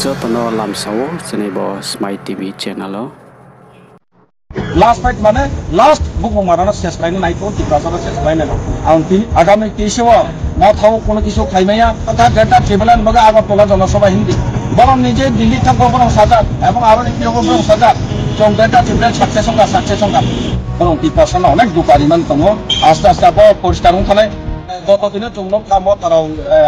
jotono lamsao jenebo Smile TV channel last fight mane last book marana ses line nai to tikasana ses line na anti agami kiswa na thau kono kisu khaimaya tata data travelan baga aga tola জনসভা hindi বরং নিজে দিল্লি থাকবো বরং সাজা এবং আরো একটি রকম বরং সাজা চং data travelan সাকসেস সংখ্যা বরং tikasana অনেক দুপারিমান দङ আস্তে আস্তে পরিষ্কার থানায় গতদিনে চৌনক কাম তারা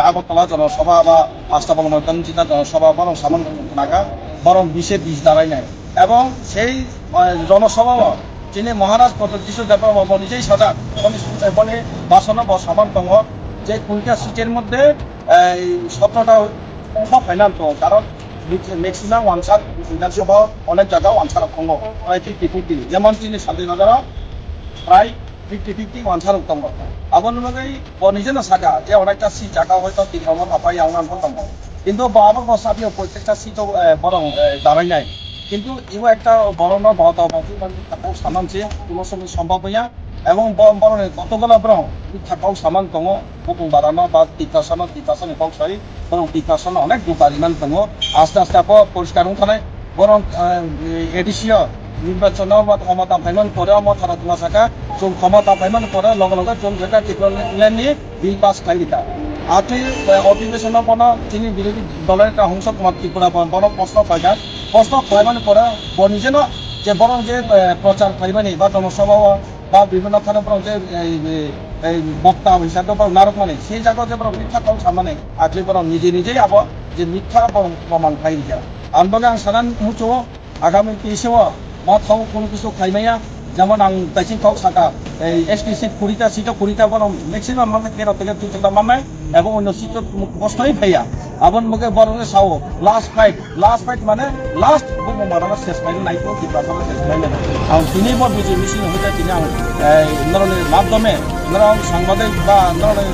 আগরতলা জনসভা বা আস্তাবল ময়দান জিতা জনসভা বরং সামান নাগা বরং 20 দাঁড়াই নাই এবং সেই জনসভা যিনি মহারাজ প্রতিষ্ঠিত দেব নিজেই সাজা বলে বাসন বা সামান দङ যে কুড়িটা সিটের মধ্যে 17টা অংশ ফাইনাল দङ কারণ ম্যাক্সিমাম ওয়ানসার বিধানসভা অনেক জায়গা ওয়ানসার দङ প্রায় 50-50 যেমন তিনি স্বাধীনতার প্রায় 50-50 ওয়ানসার দङ আবার নিজের সাজা যে অনেকটা সিট জায়গা হয়তো তিনবার আপাই আওনান দङ কিন্তু বাবা বসাবিও প্রত্যেকটা সিটও বরং দাঁড়াই নাই কিন্তু ইও একটা বড় বড় সামানছে কোনো সময় সম্ভব হইয়া এবং বড় কতগুলো বরং থাকাও সামান দङ বুকুং বাড়ানো বা টিকাসন পাওসাই বরং টিকাসন অনেক দুপারিমান দङ আস্তে আস্তে পরিষ্কার থানায় বরং এডিসিও নির্বাচন বা ক্ষমতা ফাইমান করে তারা তোমার শাখা যোন ক্ষমতা ফাইমান করে লগে লগে যোন যেটা টিকলেনি বিল পাস খাইলিতা আতি অধিবেশনের পর তিনি বিরোধী দলের একটা অংশ তোমার ত্রিপুরা বড় প্রশ্ন পাইকা প্রশ্ন খাইমান করে নিজে যে বরং যে প্রচার খাইবানি বা জনসভা বা বিভিন্ন থানা বরং যে বক্তা হিসাবে নারক মানে সেই জায়গা যে বরং মিথ্যা কম সামনে আজকে বরং নিজেই আবার যে মিথ্যা বরং প্রমাণ খাই দিয়া আনবাগে আং সাধারণ মুচো আগামী তেইশেও মাথাও কোনো কিছু খাইমাইয়া যেমন আং দাইছিং কাউ সাকা এসটি সিট 20টা সিটও 20টা বরং ম্যাক্সিমাম মানে 13 থেকে 14টা মামে এবং অন্য সিট প্রশ্নই ভাইয়া আবার মুখে বরং সাও লাস্ট ফাইট মানে লাস্ট বুক মারানা শেষ ফাইট নাই তো টিপাসনা শেষ ফাইট না আং তিনি বড় বিজে মিশন হইতা তিনি আং নরনের মাধ্যমে নরং সাংবাদিক বা নরনের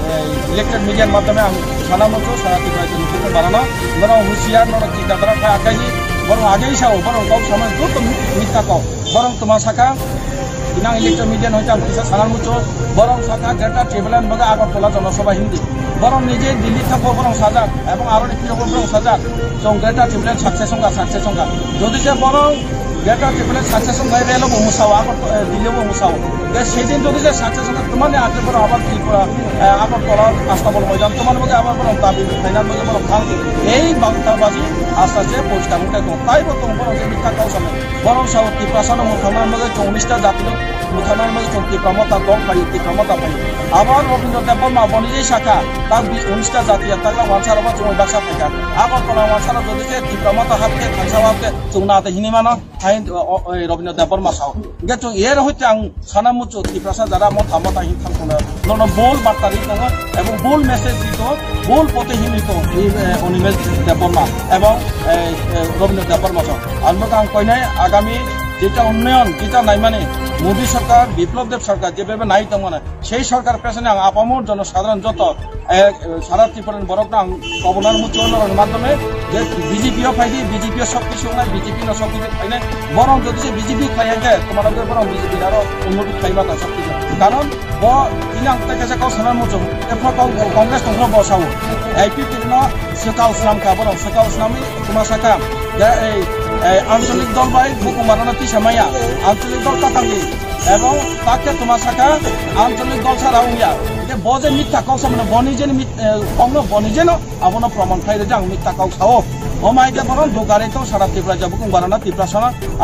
ইলেক্ট্রিক মিডিয়ার মাধ্যমে আং সালামত সারা টিপাসনা বুক মারানা নরং হুশিয়ার নরং চিন্তাধারা আকাইজি বরং আগেই সাও বরং কম সময় দ্রুত মিথ্যা কও বরং তোমার শাখা বিনাং ইলেকট্রিক মিডিয়ান হইতা কিসা সানার মুচো বরং শাখা ডেটা ট্রেভেলান বাগা আগরতলা জনসভা হিন্দি বরং নিজে দিল্লি থাকবো বরং সাজা এবং আরো একটি রকম বরং সাজা চং ডেটা ট্রেভেলান সাকসেস সংখ্যা যদি যে বরং ডেটা ট্রেভেলান সাকসেস সংখ্যা রেলও মুসাও দিল্লিও মুসাও সেদিন যদি যে সাকসেস সংখ্যা তোমার আগে বরং আবার ত্রিপুরা আগরতলা আস্তাবল ময়দান তোমার মধ্যে আবার বরং দাবি ফাইনাল মধ্যে বরং খাল এই বাংলাবাজি আস্তে আস্তে পরিষ্কার হতে তাই বরং যে মিথ্যা কাউ সামনে বরং সাউ ত্রিপুরা মুখামার মধ্যে 19টা জাতীয় মুখামার মধ্যে ত্রিপ্রমতা দল পাই ত্রিপ্রমতা পাই আবার রবীন্দ্র দেববর্মা বনিজেই শাখা তার 19টা জাতীয় তাগলা ওয়ানসার বা চৌ বাক্সা ফাইকা আগরতলা ওয়ানসার যদি যে ত্রিপ্রমতা হাতে খাইসা হাতে চৌনাতে হিনিমানা হাই রবীন্দ্র দেববর্মা সাউ গেছো এর হইতে আং সানামুচু ত্রিপ্রাসা যারা মতামত হিন থাকনো নন বোল বার্তারি দङ এবং বোল মেসেজ দিত বোল পথে হিমিত অনিমেল দেববর্মা এবং রবীন্দ্র দেববর্মা সাউ আনবাগে আং কইনাই আগামী যেটা উন্নয়ন যেটা নাই মানে মোদী সরকার বিপ্লব দেব সরকার যেভাবে নাই তো মানে সেই সরকার পেছনে আপামর জনসাধারণ যত সারা ত্রিপুরার বরকটা কবনার মুচনের মাধ্যমে যে বিজেপিও ফাইদি বিজেপিও সব কিছু নাই বিজেপি না সব কিছু খাই নাই বরং যদি সে বিজেপি খাইয়া যায় তোমাদের বরং বিজেপি আরো উন্নতি খাইবা তা সব কিছু কারণ তিনি আংটাকে যে কাউ সানার মুচন এরপর কংগ্রেস তন্ত্র বসাও আইপিপি সেকাউ ইসলাম কা বরং সেকাউ ইসলামী তোমার শাখা আঞ্চলিক দল বাই বুকুং বারানা তিসামাইয়া আঞ্চলিক দল কাটাঙ্গি এবং তাকে তোমার শাখা আঞ্চলিক দল ছাড়া উইয়া যে বজে মিথ্যা কাউ সামনে বনিজেন আবনো প্রমাণ খাই যে আং মিথ্যা কাউ সাও ও মাইকে বরং দোকারে তো সারা ত্রিপুরা যাব বুকুং বারানা ত্রিপুরা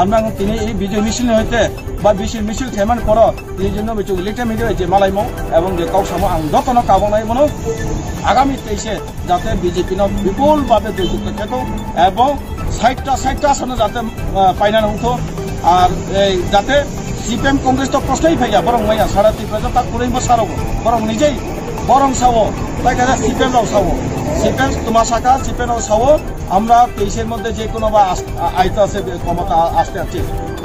আমরা তিনি এই বিজয় মিছিল হইতে বা মিছিল থেমান করো এই জন্য বিচু ইলেকট্রিক মিডিয়া যে মালাইমো এবং যে কাউ সামো আং যতন কাবনাই মনো আগামী 23 যাতে বিজেপি বিপুলভাবে জয়যুক্ত থেকো এবং 60টা আসনে যাতে পাইনা উঠো আর যাতে সিপিএম কংগ্রেস তো প্রশ্নই ফাইয়া বরং মাইয়া সারা ত্রিপুরা তার করেই সারো বরং নিজেই বরং সাবো তাই কাজে সিপিএম রাও সাবো সিপিএম তোমার শাখা সিপিএম রাও সাবো আমরা 23-এর মধ্যে যে কোনো বা আইতে আছে ক্ষমতা আসতে আছে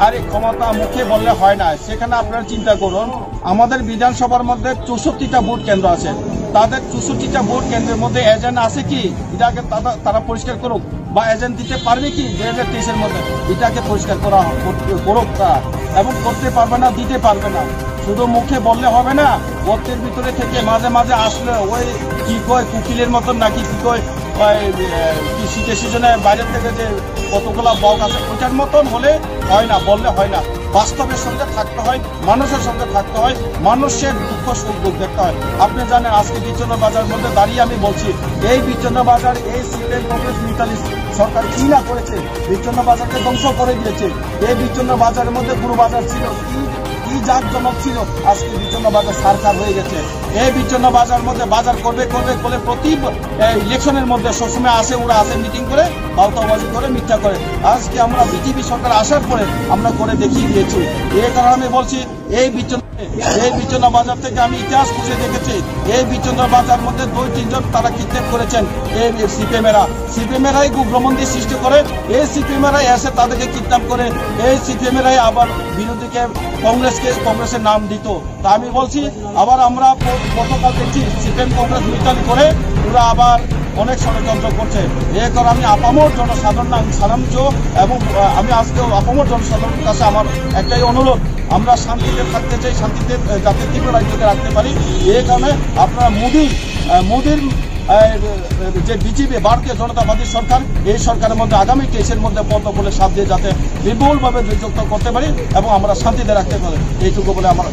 আর এই ক্ষমতা মুখে বললে হয় না সেখানে আপনারা চিন্তা করুন আমাদের বিধানসভার মধ্যে 64টা ভোট কেন্দ্র আছে তাদের 64টা ভোট কেন্দ্রের মধ্যে এজেন্ট আছে কি এটাকে তারা পরিষ্কার করুক বা এজেন্ট দিতে পারবে কি 2023-এর মধ্যে এটাকে পরিষ্কার করুক তারা এবং করতে পারবে না দিতে পারবে না শুধু মুখে বললে হবে না গর্তের ভিতরে থেকে মাঝে মাঝে আসলে ওই কি কয় কুকিলের মতন নাকি কি কয় শীতের সিজনে বাইরের থেকে যে কতগুলা বক আছে ওইটার মতন হলে হয় না, বললে হয় না। বাস্তবের সঙ্গে থাকতে হয়, মানুষের সঙ্গে থাকতে হয়, মানুষের দুঃখ সুখ দেখতে হয়। আপনি জানেন আজকে বিচ্ছন্ন বাজারের মধ্যে দাঁড়িয়ে আমি বলছি, এই বিচ্ছন্ন বাজার এই সিপিএম কংগ্রেস মিতালি সরকার কি না করেছে, বিচ্ছন্ন বাজারকে ধ্বংস করে দিয়েছে। এই বিচ্ছন্ন বাজারের মধ্যে পুরো বাজার ছিল কি জাঁকজমক ছিল, আজকে বিচ্ছন্ন বাজার সারকার হয়ে গেছে। এই বিচ্ছন্ন বাজার মধ্যে বাজার করবে প্রতি ইলেকশনের মধ্যে সবসময় আসে, ওরা আসে মিটিং করে বাউতাবাজি করে মিথ্যা করে। আজকে আমরা বিজেপি সরকার আসার পরে আমরা করে দেখিয়ে দিয়েছি। এই কারণে আমি বলছি এই বিচ্ছন্ন বাজার থেকে আমি ইতিহাস খুঁজে দেখেছি, এই বিচ্ছন্ন বাজার মধ্যে 2-3 জন তারা কিডন্যাপ করেছেন। এই সিপিএমেরাই উগ্রপন্থী সৃষ্টি করে, এই সিপিএমেরাই এসে তাদেরকে কিডন্যাপ করে, এই সিপিএমেরাই আবার বিরোধীকে কংগ্রেসের নাম দিত। তা আমি বলছি আবার আমরা গতকাল দেখছি সিপিএম কংগ্রেস মিতালি করে ওরা আবার অনেক ষড়যন্ত্র করছে। এই কারণে আমি আপামর জনসাধারণ এবং আমি আজকে আপামর জনসাধারণের কাছে আমার একটাই অনুরোধ, আমরা শান্তিতে থাকতে চাই, শান্তিতে যাতে তীব্র রাজ্যকে রাখতে পারি। এই কারণে আপনারা মোদির যে বিজেপি ভারতীয় জনতাবাদী সরকার, এই সরকারের মধ্যে আগামী 23-এর মধ্যে পদ্ম বলে সাথ দিয়ে যাতে বিপুলভাবে যুক্ত করতে পারি এবং আমরা শান্তিতে রাখতে পারি, এইটুকু বলে আমার